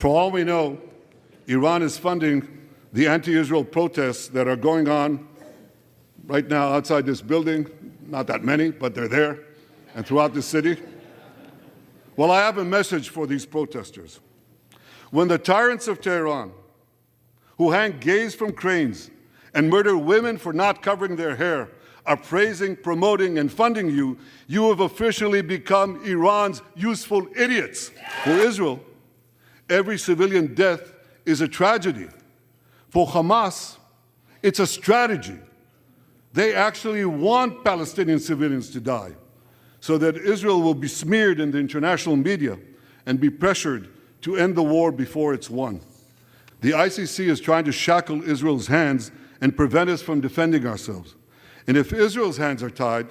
For all we know, Iran is funding the anti-Israel protests that are going on right now outside this building. Not that many, but they're there, and throughout the city. Well, I have a message for these protesters. When the tyrants of Tehran, who hang gays from cranes and murder women for not covering their hair, are praising, promoting, and funding you, you have officially become Iran's useful idiots. For Israel, every civilian death is a tragedy. For Hamas, it's a strategy. They actually want Palestinian civilians to die so that Israel will be smeared in the international media and be pressured to end the war before it's won. The ICC is trying to shackle Israel's hands and prevent us from defending ourselves. And if Israel's hands are tied,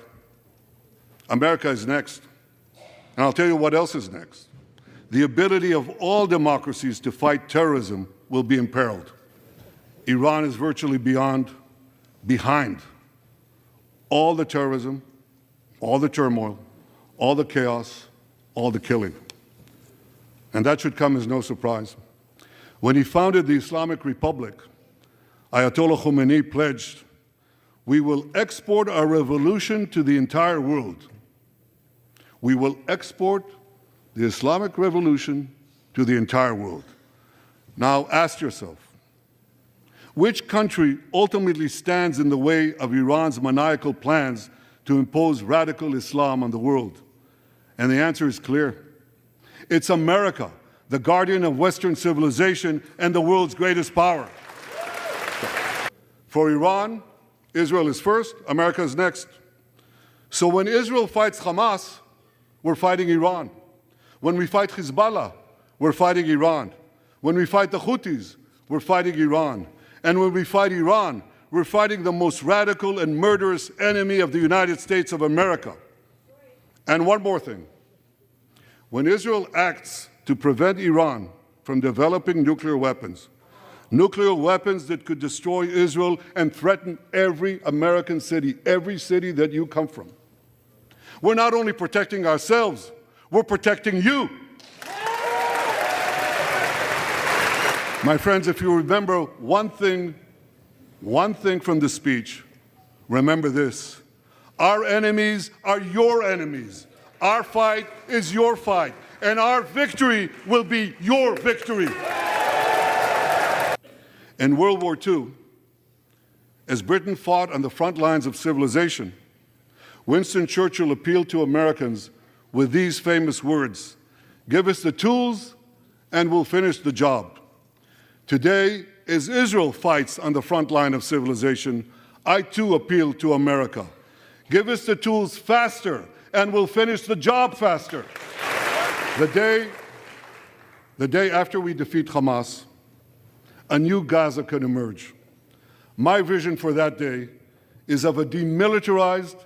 America is next. And I'll tell you what else is next. The ability of all democracies to fight terrorism will be imperiled. Iran is virtually behind all the terrorism, all the turmoil, all the chaos, all the killing. And that should come as no surprise. When he founded the Islamic Republic, Ayatollah Khomeini pledged, "We will export our revolution to the entire world." We will export the Islamic revolution to the entire world. Now ask yourself, which country ultimately stands in the way of Iran's maniacal plans to impose radical Islam on the world? And the answer is clear. It's America, the guardian of Western civilization and the world's greatest power. For Iran, Israel is first, America is next. So when Israel fights Hamas, we're fighting Iran. When we fight Hezbollah, we're fighting Iran. When we fight the Houthis, we're fighting Iran. And when we fight Iran, we're fighting the most radical and murderous enemy of the United States of America. And one more thing. When Israel acts to prevent Iran from developing nuclear weapons that could destroy Israel and threaten every American city, every city that you come from, we're not only protecting ourselves, we're protecting you. My friends, if you remember one thing from the speech, remember this. Our enemies are your enemies. Our fight is your fight, and our victory will be your victory. In World War II, as Britain fought on the front lines of civilization, Winston Churchill appealed to Americans with these famous words, "Give us the tools and we'll finish the job." Today, as Israel fights on the front line of civilization, I too appeal to America. Give us the tools faster and we'll finish the job faster. The day after we defeat Hamas, a new Gaza can emerge. My vision for that day is of a demilitarized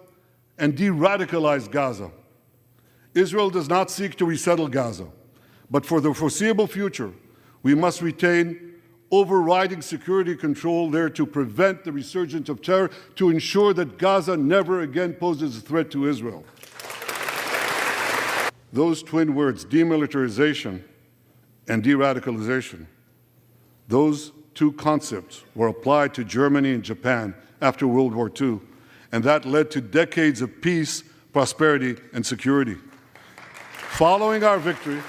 and de-radicalized Gaza. Israel does not seek to resettle Gaza, but for the foreseeable future, we must retain overriding security control there to prevent the resurgence of terror, to ensure that Gaza never again poses a threat to Israel. Those twin words, demilitarization and de-radicalization, those two concepts were applied to Germany and Japan after World War II, and that led to decades of peace, prosperity, and security. Following our victory,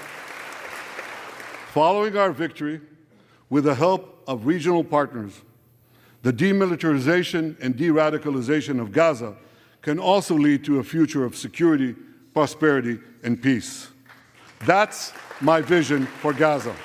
with the help of regional partners, the demilitarization and de-radicalization of Gaza can also lead to a future of security, prosperity, and peace. That's my vision for Gaza.